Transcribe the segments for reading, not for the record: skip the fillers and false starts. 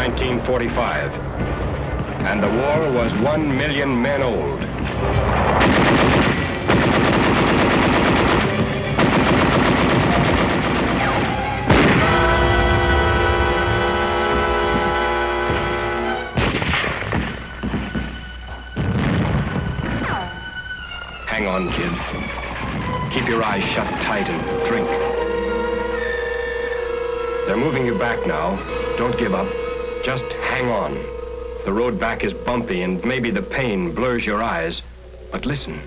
1945, and the war was 1 million men old. Hang on, kid. Keep your eyes shut tight and drink. They're moving you back now. Don't give up. Just hang on. The road back is bumpy and maybe the pain blurs your eyes. But listen.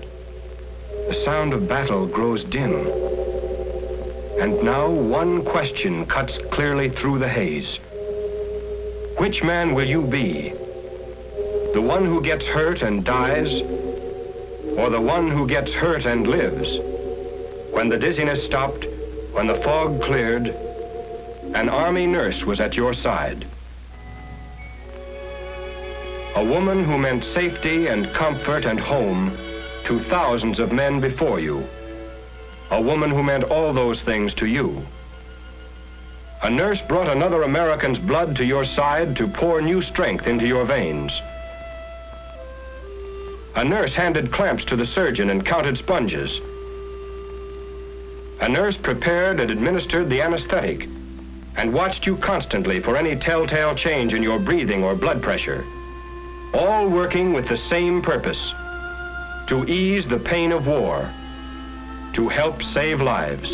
The sound of battle grows dim. And now one question cuts clearly through the haze. Which man will you be? The one who gets hurt and dies? Or the one who gets hurt and lives? When the dizziness stopped, when the fog cleared, an army nurse was at your side. A woman who meant safety and comfort and home to thousands of men before you. A woman who meant all those things to you. A nurse brought another American's blood to your side to pour new strength into your veins. A nurse handed clamps to the surgeon and counted sponges. A nurse prepared and administered the anesthetic and watched you constantly for any telltale change in your breathing or blood pressure, all working with the same purpose: to ease the pain of war, to help save lives.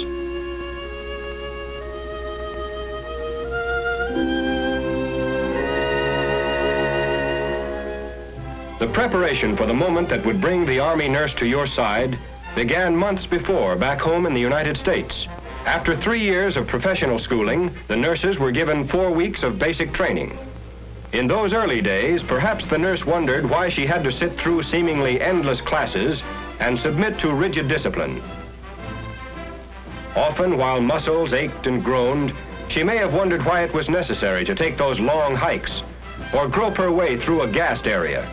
The preparation for the moment that would bring the Army nurse to your side began months before back home in the United States. After 3 years of professional schooling, the nurses were given 4 weeks of basic training. In those early days, perhaps the nurse wondered why she had to sit through seemingly endless classes and submit to rigid discipline. Often, while muscles ached and groaned, she may have wondered why it was necessary to take those long hikes or grope her way through a gassed area.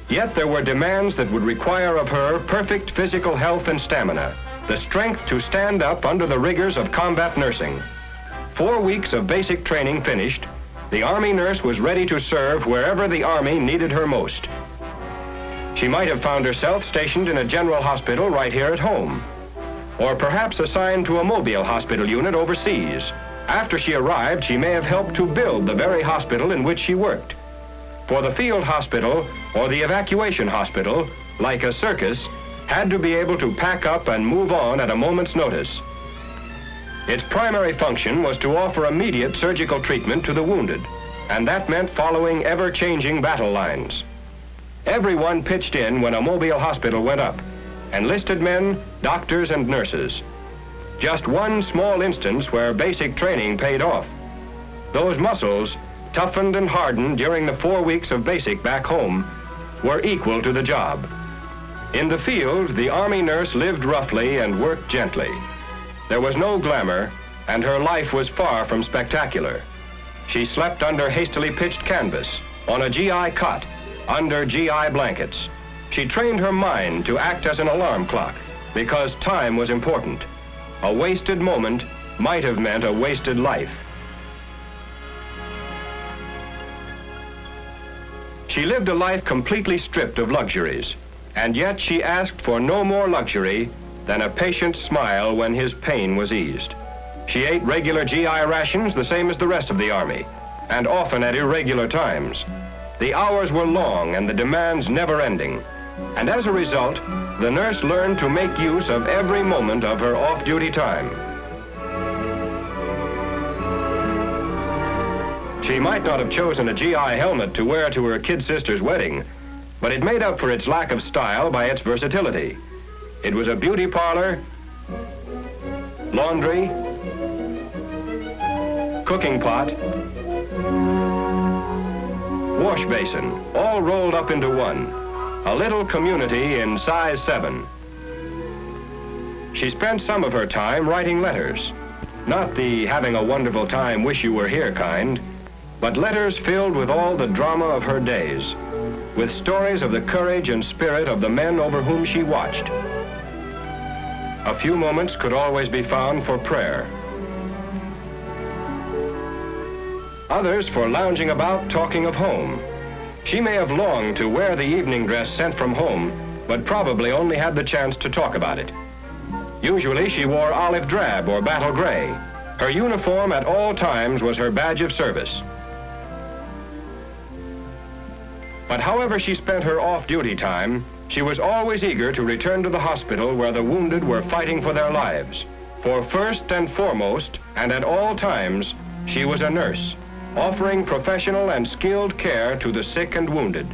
Yet there were demands that would require of her perfect physical health and stamina, the strength to stand up under the rigors of combat nursing. 4 weeks of basic training finished, the Army nurse was ready to serve wherever the Army needed her most. She might have found herself stationed in a general hospital right here at home, or perhaps assigned to a mobile hospital unit overseas. After she arrived, she may have helped to build the very hospital in which she worked. For the field hospital or the evacuation hospital, like a circus, had to be able to pack up and move on at a moment's notice. Its primary function was to offer immediate surgical treatment to the wounded, and that meant following ever-changing battle lines. Everyone pitched in when a mobile hospital went up: enlisted men, doctors, and nurses. Just one small instance where basic training paid off. Those muscles, toughened and hardened during the 4 weeks of basic back home, were equal to the job. In the field, the Army nurse lived roughly and worked gently. There was no glamour, and her life was far from spectacular. She slept under hastily pitched canvas, on a GI cot, under GI blankets. She trained her mind to act as an alarm clock, because time was important. A wasted moment might have meant a wasted life. She lived a life completely stripped of luxuries, and yet she asked for no more luxury than a patient's smile when his pain was eased. She ate regular GI rations the same as the rest of the Army, and often at irregular times. The hours were long and the demands never-ending, and as a result, the nurse learned to make use of every moment of her off-duty time. She might not have chosen a GI helmet to wear to her kid sister's wedding, but it made up for its lack of style by its versatility. It was a beauty parlor, laundry, cooking pot, wash basin, all rolled up into one. A little community in size 7. She spent some of her time writing letters. Not the having a wonderful time, wish you were here kind, but letters filled with all the drama of her days, with stories of the courage and spirit of the men over whom she watched. A few moments could always be found for prayer. others for lounging about talking of home. She may have longed to wear the evening dress sent from home, but probably only had the chance to talk about it. Usually she wore olive drab or battle gray. Her uniform at all times was her badge of service. But however she spent her off-duty time, she was always eager to return to the hospital where the wounded were fighting for their lives. For first and foremost, and at all times, she was a nurse, offering professional and skilled care to the sick and wounded.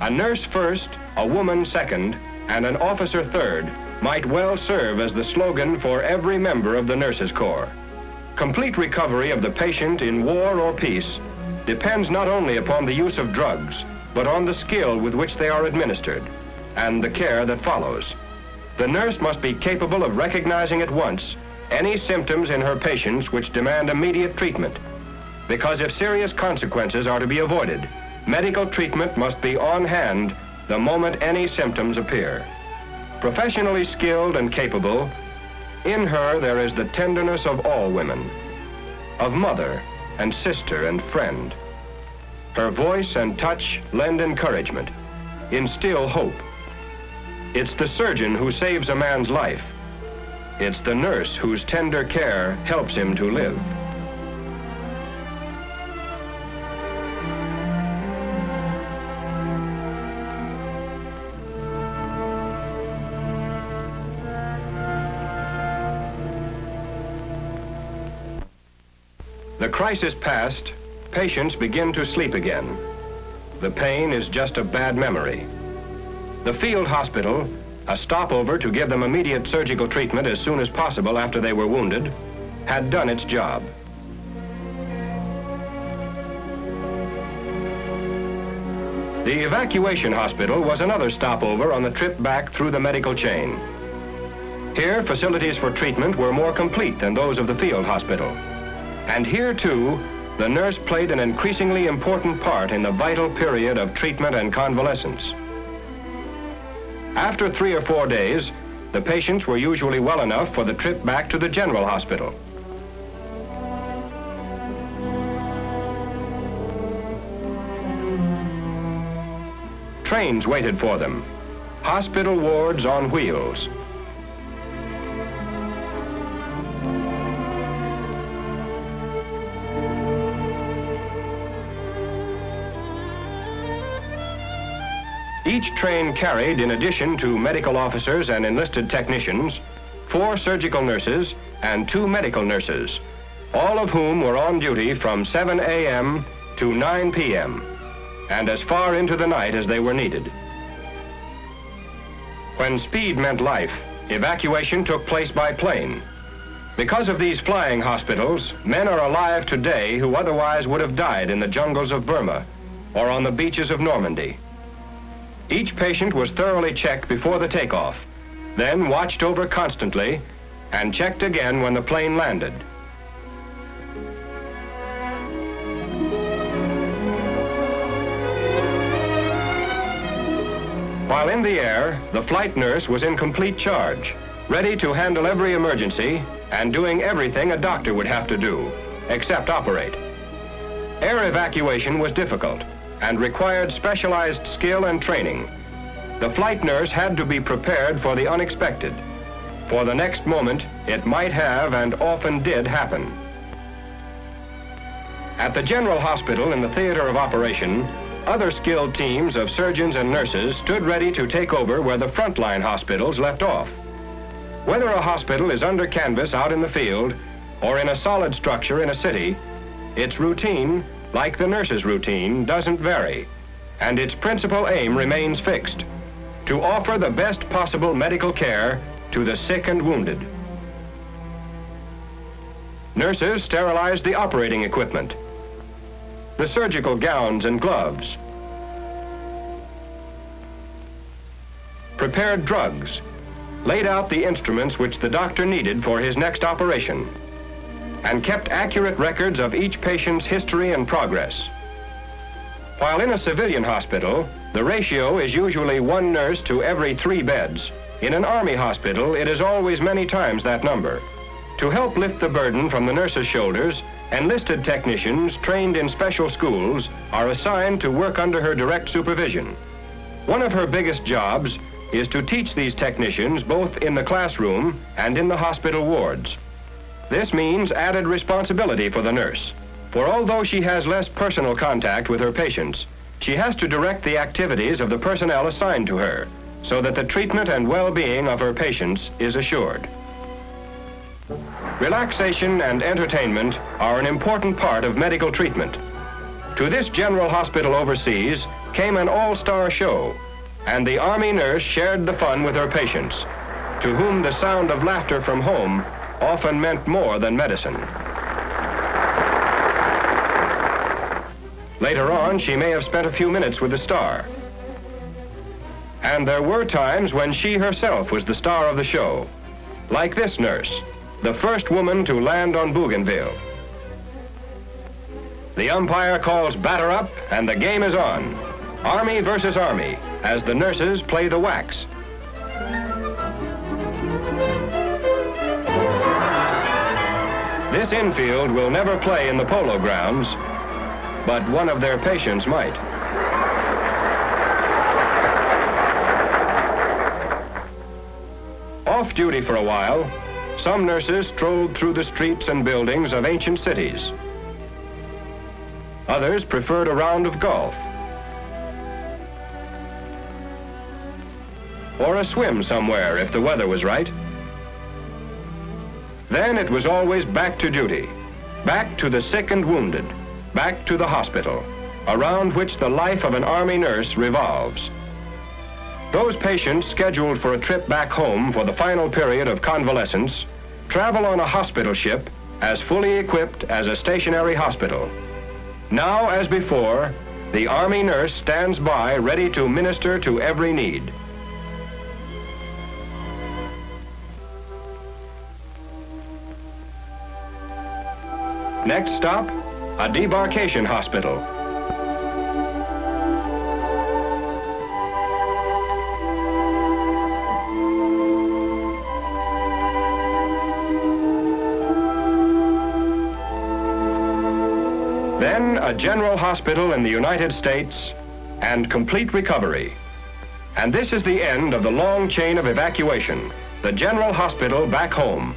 A nurse first, a woman second, and an officer third might well serve as the slogan for every member of the Nurses Corps. Complete recovery of the patient in war or peace depends not only upon the use of drugs, but on the skill with which they are administered and the care that follows. The nurse must be capable of recognizing at once any symptoms in her patients which demand immediate treatment, because if serious consequences are to be avoided, medical treatment must be on hand the moment any symptoms appear. Professionally skilled and capable, in her there is the tenderness of all women, of mother and sister and friend. Her voice and touch lend encouragement, instill hope. It's the surgeon who saves a man's life. It's the nurse whose tender care helps him to live. The crisis past, patients begin to sleep again. The pain is just a bad memory. The field hospital, a stopover to give them immediate surgical treatment as soon as possible after they were wounded, had done its job. The evacuation hospital was another stopover on the trip back through the medical chain. Here, facilities for treatment were more complete than those of the field hospital. And here, too, the nurse played an increasingly important part in the vital period of treatment and convalescence. After 3 or 4 days, the patients were usually well enough for the trip back to the general hospital. Trains waited for them, hospital wards on wheels. Each train carried, in addition to medical officers and enlisted technicians, 4 surgical nurses and 2 medical nurses, all of whom were on duty from 7 a.m. to 9 p.m. and as far into the night as they were needed. When speed meant life, evacuation took place by plane. Because of these flying hospitals, men are alive today who otherwise would have died in the jungles of Burma or on the beaches of Normandy. Each patient was thoroughly checked before the takeoff, then watched over constantly and checked again when the plane landed. While in the air, the flight nurse was in complete charge, ready to handle every emergency and doing everything a doctor would have to do, except operate. Air evacuation was difficult and required specialized skill and training. The flight nurse had to be prepared for the unexpected. For the next moment, it might have and often did happen. At the general hospital in the theater of operation, other skilled teams of surgeons and nurses stood ready to take over where the frontline hospitals left off. Whether a hospital is under canvas out in the field or in a solid structure in a city, its routine, like the nurse's routine, doesn't vary, and its principal aim remains fixed: to offer the best possible medical care to the sick and wounded. Nurses sterilized the operating equipment, the surgical gowns and gloves, prepared drugs, laid out the instruments which the doctor needed for his next operation, and kept accurate records of each patient's history and progress. While in a civilian hospital, the ratio is usually 1 nurse to every 3 beds. In an Army hospital, it is always many times that number. To help lift the burden from the nurse's shoulders, Enlisted technicians trained in special schools are assigned to work under her direct supervision. One of her biggest jobs is to teach these technicians both in the classroom and in the hospital wards. This means added responsibility for the nurse, for although she has less personal contact with her patients, she has to direct the activities of the personnel assigned to her so that the treatment and well-being of her patients is assured. Relaxation and entertainment are an important part of medical treatment. To this general hospital overseas came an all-star show, and the Army nurse shared the fun with her patients, to whom the sound of laughter from home often meant more than medicine. Later on, she may have spent a few minutes with the star. And there were times when she herself was the star of the show, like this nurse, the first woman to land on Bougainville. The umpire calls batter up, and the game is on. Army versus Army, as the nurses play the wax. This infield will never play in the polo grounds, but one of their patients might. Off duty for a while, some nurses strolled through the streets and buildings of ancient cities. Others preferred a round of golf, or a swim somewhere if the weather was right. Then it was always back to duty, back to the sick and wounded, back to the hospital, around which the life of an Army nurse revolves. Those patients scheduled for a trip back home for the final period of convalescence travel on a hospital ship as fully equipped as a stationary hospital. Now, as before, the Army nurse stands by ready to minister to every need. Next stop, a debarkation hospital. Then a general hospital in the United States and complete recovery. And this is the end of the long chain of evacuation, the general hospital back home.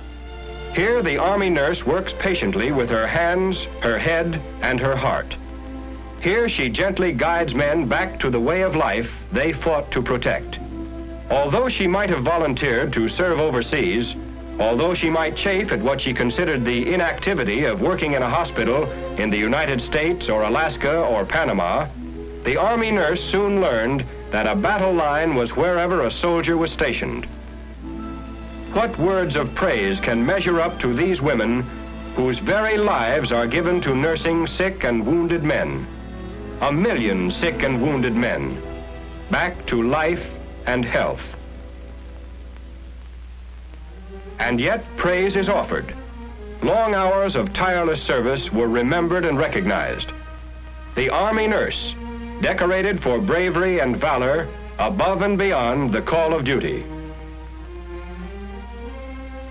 Here the Army nurse works patiently with her hands, her head, and her heart. Here she gently guides men back to the way of life they fought to protect. Although she might have volunteered to serve overseas, although she might chafe at what she considered the inactivity of working in a hospital in the United States or Alaska or Panama, the Army nurse soon learned that a battle line was wherever a soldier was stationed. What words of praise can measure up to these women whose very lives are given to nursing sick and wounded men? 1 million sick and wounded men, back to life and health. And yet praise is offered. Long hours of tireless service were remembered and recognized. The Army nurse, decorated for bravery and valor above and beyond the call of duty.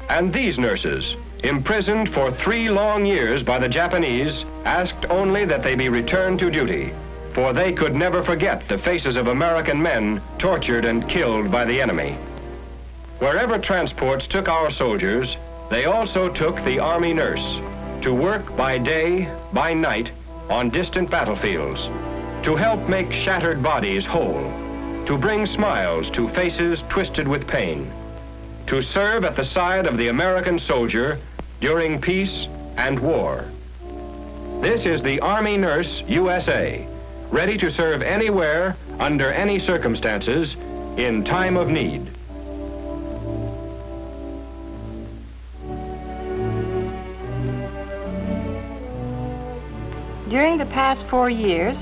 And these nurses, imprisoned for 3 long years by the Japanese, asked only that they be returned to duty, for they could never forget the faces of American men tortured and killed by the enemy. Wherever transports took our soldiers, they also took the Army nurse to work by day, by night, on distant battlefields, to help make shattered bodies whole, to bring smiles to faces twisted with pain, to serve at the side of the American soldier during peace and war. This is the Army Nurse USA, ready to serve anywhere, under any circumstances, in time of need. During the past 4 years,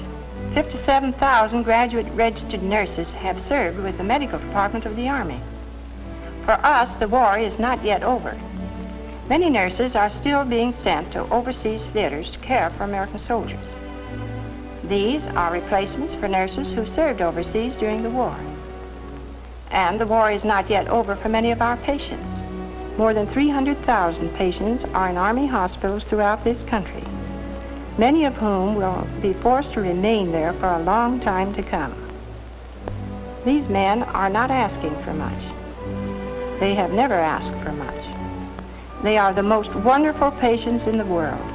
57,000 graduate registered nurses have served with the medical department of the Army. For us, the war is not yet over. Many nurses are still being sent to overseas theaters to care for American soldiers. These are replacements for nurses who served overseas during the war. And the war is not yet over for many of our patients. More than 300,000 patients are in Army hospitals throughout this country. many of whom will be forced to remain there for a long time to come. These men are not asking for much. They have never asked for much. They are the most wonderful patients in the world.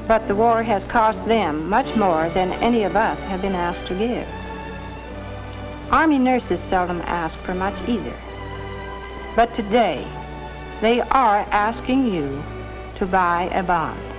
But the war has cost them much more than any of us have been asked to give. Army nurses seldom ask for much either. But today, they are asking you to buy a bond.